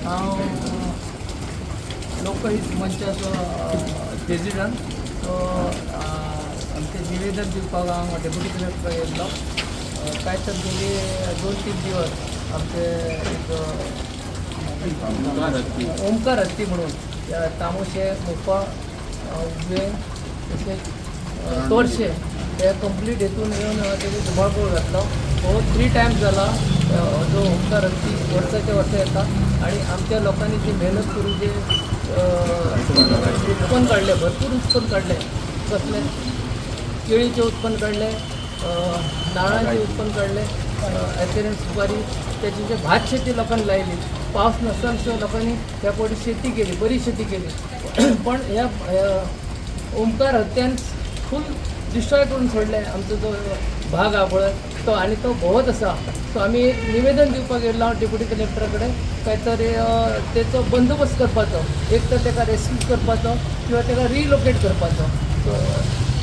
हांव लोकहित मंचाचो president. So आमचें निवेदन दिवपाक हांव डेप्युटी कलेक्टर येयल्लो. काय तर गेली 2-3 दिवस आमचे एक ओमकार हत्ती म्हणून तामोशे मोपा उजवे तशेंच तोरशे ते कंप्लीट हेतून येवन तेणी धुमाकूळ घातलो. हो 3 टायम्स जाला जो ओमकार हत्ती वर्साच्या वर्सा येता आणि आमच्या लोकांनी जी मेहनत करून जे उत्पन्न काढले, भरपूर उत्पन्न काढले. कसले केळीचे उत्पन्न काढले, नारळाचे उत्पन्न काढले, ॲथेरियन सुपारी, त्याची जे भात शेती लोकांनी लायली. पावस नसताना लोकांनी त्या पोटी शेती केली, बरी शेती केली. पण ह्या ओमकार हत्यान फूल डिस्ट्रॉय करून सोडले आमचो जो भाग हा पळय तो, आणि तो भोवत आसा. सो आमी एक निवेदन दिवपाक येयलो डेप्युटी कलेक्टरा कडेन, काय तरी तेचो बंदोबस्त करपाचो, एक तर ताका रेस्क्यू करपाचो किंवा ताका रिलोकेट करपाचो. सो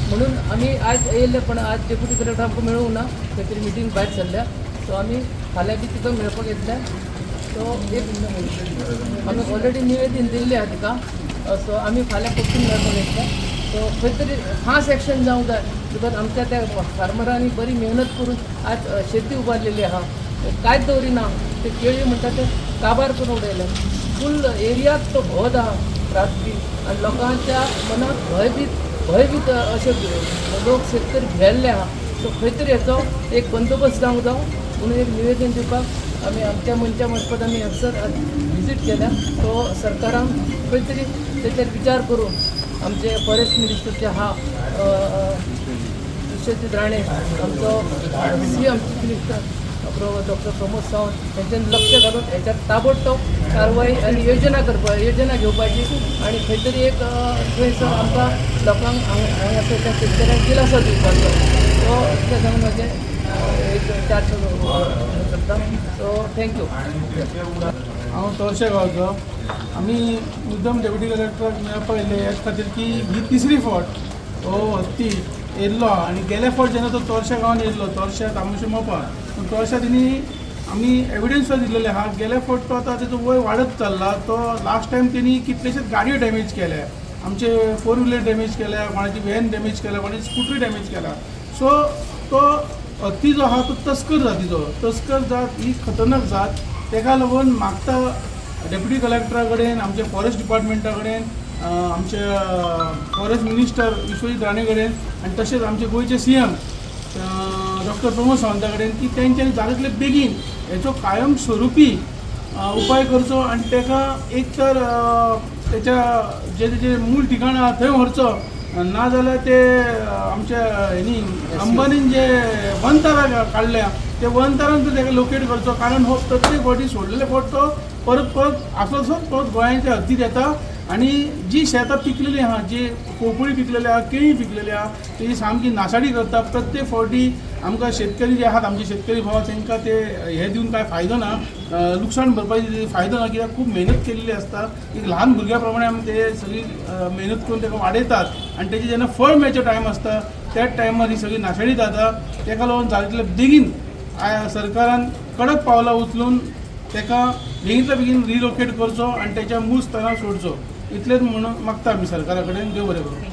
म्हणून आमी आज येयल्ले, पण आज डेप्युटी कलेक्टर आमकां मेळूंक ना, खंय तरी मिटींग भायर सरल्या. सो आमी फाल्यां बी तिका मेळपाक येतले. सो एक आमी ऑलरेडी निवेदन दिल्लें आहा तिका. सो आमी फाल्यां पक्षून मेळपाक येतले. सो खंय तरी खास एक्शन जावंक जाय, बिकॉज आमच्या त्या फार्मरांनी बरी मेहनत करून आज शेती उबारलेली आहा. कांयच दवरिना, ते केळी म्हणटा ते काबार करून उडयले. फूल एरियात तो भोवत आहा रात्री, आनी लोकांच्या मनात भयभीत अशे लोक शेतकरी भियेल्ले आहा. सो खंय तरी हेचो एक बंदोबस्त जावंक जाय म्हणून एक निवेदन दिवपाक आमी आमच्या मनशा मार्फत आमी हंगसर विजीट केल्या. सो सरकारान खंय तरी तेचेर विचार करून आमचे फॉरेस्ट मिनिस्टर जे आहा विश्वजीत राणे, आमचो CM chief minister doctor Pramod Sawant यांच्यानी लक्ष घालून ह्याच्यात ताबडतोब कारवाई आणि योजना घेवपाची आणि खंय तरी एक थंयसर आमकां लोकांक हांगासर त्या शेतकऱ्यांक दिलासो दिवपाचो. सो इतलें सांगून म्हाजें एक 4 शब्द करता. So thank you. हांव तोरशे गांवचो. आमी मुद्दम डेप्युटी कलेक्टराक मेळपाक येयले ह्याच खातीर की ही 3री फावट हो हत्ती येयल्लो आनी गेल्या फावट जेन्ना तो तोरशे गांवांत येयल्लो, तोरशे तामोशे मोपा, तोरशा तेणी आमी एविडन्स दिल्लेले आहा. गेल्या फावट तो आतां तेजो वय वाडत चल्ला. तो लास्ट टायम तेणी कितलेशेच गाडयो डॅमेज केल्या, आमचे 4 व्हिलर डॅमेज केल्या, कोणाची व्हॅन डॅमेज केल्या, कोणाची स्कुटरी डॅमेज केल्या. सो तो हत्ती जो आहा तो तस्कर जातीचो. तस्कर जात ही खतरनाक जात. तेका लागून मागता डेप्युटी कलेक्टरा कडेन, आमचे फॉरेस्ट डिपार्टमेंटा कडेन, आमचे फॉरेस्ट मिनिस्टर विश्वजीत राणे कडेन आनी तशेंच आमचे गोंयचे CM डॉक्टर प्रमोद सावंता कडेन की तेंच्यांनी जाता तितले बेगीन हेचो कायम स्वरुपी उपाय करचो आनी ताका एक तर तेच्या जे तेजें मूळ ठिकाण आहा थंय व्हरचो, नाजाल्यार ते आमच्या हेनी अंबानीन जे वनतारा काडल्या ते वनतारान ताका लोकेट करचो. कारण हो प्रत्येक फावटी सोडलेले फावट तो परत आसोच परत गोंयांचे हद्दीत येता आनी जी शेतां पिकलेली आहा, जी पोपळी पिकलेली आहा, केळी पिकलेली आहा, तेजी सामकी नासाडी करता. प्रत्येक फावटी आमकां शेतकरी जे आहात, आमचे शेतकरी भाव, तांकां ते हे दिवन काय फायदो ना, लुकसाण भरपाई फायदो ना, कित्याक खूब मेहनत केलेली आसता. एक ल्हान भुरग्या प्रमाणे आमी ते सगळी मेहनत करून ताका वाडयतात आनी तेजे जेन्ना फळ मेळचो टायम आसता त्याच टायमार ही सगळी नासाडी जाता. ताका लागून जाता तितले बेगीन सरकारान कडक पावलां उचलून ताका बेगींतल्या बेगीन रिलोकेट करचो आनी तेच्या मूळ स्थळार सोडचो. इतलेंच म्हणून मागता आमी सरकारा कडेन. देव बरें करूं.